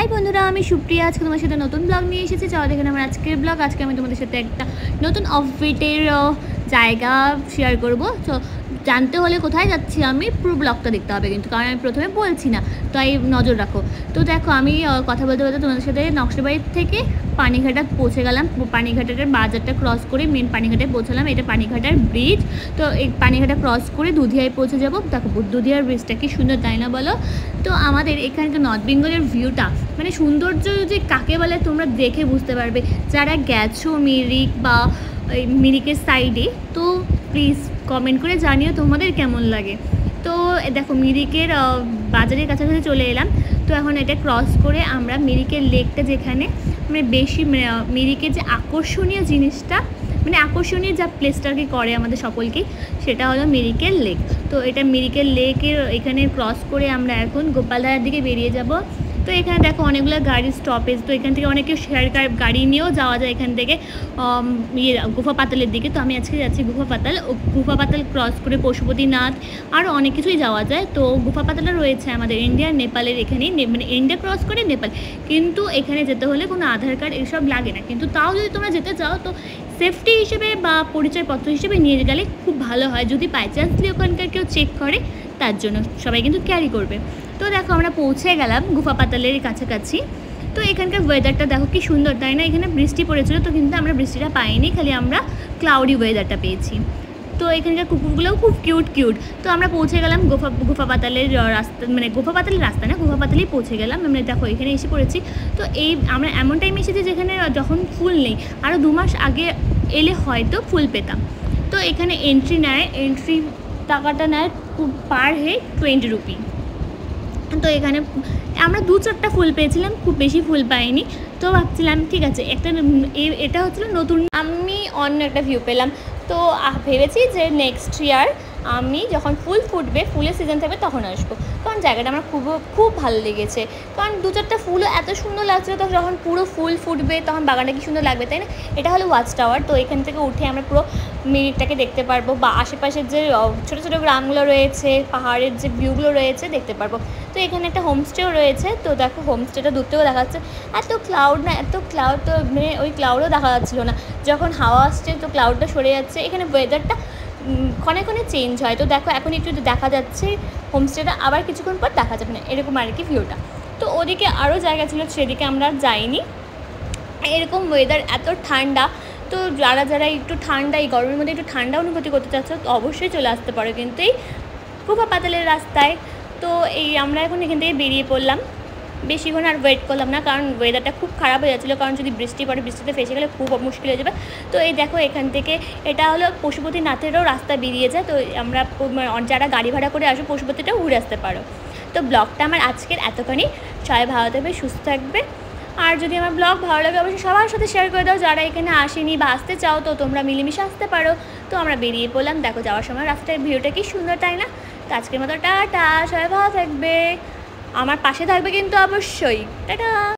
High बंधुरा आमी सुप्रिया आज के तुम्हारे साथे नतून ब्लग निये एसेछि। चलो देखे नाओ आजकेर ब्लग। आज के आमी तोमादेर साथे एकटा नतून आउटफिटेर जायगा शेयर करब। तो जानते होले कोथाय जाচ্ছি आमी पुरो ब्लगटा देखते होबे किन्तु कारण आमी प्रथमे बोलছি ना, ताई नजर राखो। तो देखो आमी कथा बोलते बोलते तोमादेर साथे नक्शाबाड़ी थेके पानीघाटा पौঁছে গেলাম। পানিঘাটার বাজারটা ক্রস করে মেন পানিঘাটায় পৌঁছালাম। এটা পানিঘাটার ব্রিজ। তো এই পানিঘাটা ক্রস করে দুধিয়ায় পৌঁছে যাব। দেখো দুধিয়ার ব্রিজটা কি সুন্দর, তাই না বলো? তো আমাদের এখানকার নর্থ বেঙ্গলের ভিউটা মানে সৌন্দর্য যে কাকে বলে তোমরা দেখে বুঝতে পারবে যারা গেছো মিরিক বা মিরিকের সাইডে। তো প্লিজ কমেন্ট করে জানিও তোমাদের কেমন লাগে। তো দেখো মিরিকের বাজারের কাছাকাছি চলে এলাম। তো এখন এটা ক্রস করে আমরা মিরিকের লেকটা যেখানে মানে বেশি মিরিকের যে আকর্ষণীয় জিনিসটা মানে আকর্ষণীয় যা প্লেসটাকে করে আমাদের সকলকে সেটা হলো মিরিকের লেক। তো এটা মিরিকের লেকের এখানে ক্রস করে আমরা এখন গোপালধারার দিকে বেরিয়ে যাব। তো এখানে দেখো অনেকগুলো গাড়ির স্টপেজ। তো এখান থেকে অনেকে শেয়ার গাড়ি নিয়েও যাওয়া যায় এখান থেকে গুফা পাতালের দিকে। তো আমি আজকে যাচ্ছি গুফা পাতাল ক্রস করে পশুপতিনাথ আরও অনেক কিছুই যাওয়া যায়। তো গুফা পাতালটা রয়েছে আমাদের ইন্ডিয়া নেপালের এখানেই, মানে ইন্ডিয়া ক্রস করে নেপাল। কিন্তু এখানে যেতে হলে কোনো আধার কার্ড এসব লাগে না, কিন্তু তাও যদি তোমরা যেতে চাও তো সেফটি হিসেবে বা পরিচয়পত্র হিসেবে নিয়ে গেলে খুব ভালো হয়। যদি বাই চান্সলি ওখানকার কেউ চেক করে তার জন্য সবাই কিন্তু ক্যারি করবে। তো দেখো আমরা পৌঁছে গেলাম গুফা পাতালের কাছাকাছি। তো এখানকার ওয়েদারটা দেখো কি সুন্দর, তাই না? এখানে বৃষ্টি পড়েছিল তো কিন্তু আমরা বৃষ্টিটা পাইনি, খালি আমরা ক্লাউডি ওয়েদারটা পেয়েছি। তো এখানকার কুকুরগুলোও খুব কিউট। তো আমরা পৌঁছে গেলাম গুফা পাতালের রাস্তা, মানে গুফা পাতালের রাস্তা না, গুফা পাতালেই পৌঁছে গেলাম আমরা। দেখো এখানে এসে পড়েছি। তো এই আমরা এমন টাইম এসেছি যেখানে যখন ফুল নেই, আরও 2 মাস আগে এলে হয়তো ফুল পেতাম। তো এখানে এন্ট্রি টাকাটা নেয় পার হেড 20 রুপি। তো এখানে আমরা 2-4টা ফুল পেয়েছিলাম, খুব বেশি ফুল পাইনি। তো ভাবছিলাম ঠিক আছে এটা হচ্ছিল নতুন, আমি অন্য একটা ভিউ পেলাম। তো ভেবেছি যে নেক্সট ইয়ার আমি যখন ফুল ফুটবে, ফুলের সিজন থাকবে তখন আসবো, কারণ জায়গাটা আমার খুব ভালো লেগেছে। কারণ 2-4টা ফুলও এত সুন্দর লাগছিলো। তো যখন পুরো ফুল ফুটবে তখন বাগানটা কি সুন্দর লাগবে, তাই না? এটা হলো ওয়াচ টাওয়ার। তো এখান থেকে উঠে আমরা পুরো মিরিকটাকে দেখতে পারবো বা আশেপাশের যে ছোটো ছোটো গ্রামগুলো রয়েছে, পাহাড়ের যে ভিউগুলো রয়েছে দেখতে পারবো। তো এখানে একটা হোমস্টেও রয়েছে। তো দেখো হোমস্টেটা দূর থেকেও দেখা যাচ্ছে। এত ক্লাউড, তো মানে ওই ক্লাউডও দেখা যাচ্ছিলো না। যখন হাওয়া আসছে তো ক্লাউডটা সরে যাচ্ছে। এখানে ওয়েদারটা ক্ষণে চেঞ্জ হয়। তো দেখো এখন একটু দেখা যাচ্ছে হোমস্টেটা, আবার কিছুক্ষণ পর দেখা যাবে না, এরকম আর কি ভিউটা। তো ওদিকে আরও জায়গা ছিল, সেদিকে আমরা যাইনি। এরকম ওয়েদার এত ঠান্ডা। তো যারা একটু ঠান্ডা, এই গরমের মধ্যে একটু ঠান্ডা অনুভূতি করতে চাচ্ছ তো অবশ্যই চলে আসতে পারো কিন্তু এই গুফা পাতালের রাস্তায়। তো আমরা এখন এখান থেকে বেরিয়ে পড়লাম। বেশিক্ষণ আর ওয়েট করলাম না, কারণ ওয়েদারটা খুব খারাপ হয়ে যাচ্ছিলো। কারণ যদি বৃষ্টি পড়ে, বৃষ্টিতে ফেসে গেলে খুব মুশকিল হয়ে যাবে। তো এই দেখো এখান থেকে এটা হলো পশুপতিনাথেরও রাস্তা বেরিয়ে যায়। তো আমরা যারা গাড়ি ভাড়া করে আসো পশুপতিটাও ঘুরে আসতে পারো। তো ব্লগটা আমার আজকের এতখানি। সবাই ভালো থাকবে, সুস্থ থাকবে। আর যদি আমার ব্লগ ভালো লাগে অবশ্যই সবার সাথে শেয়ার করে দাও। যারা এখানে আসেনি বা আসতে চাও তো তোমরা মিলেমিশে আসতে পারো। তো আমরা বেরিয়ে পড়লাম। দেখো যাওয়ার সময় রাস্তার ভিউটা কি সুন্দর, তাই না? তো আজকের মতো টাটা, সবাই ভালো থাকবে, আমার পাশে থাকবে কিন্তু অবশ্যই। টাটা।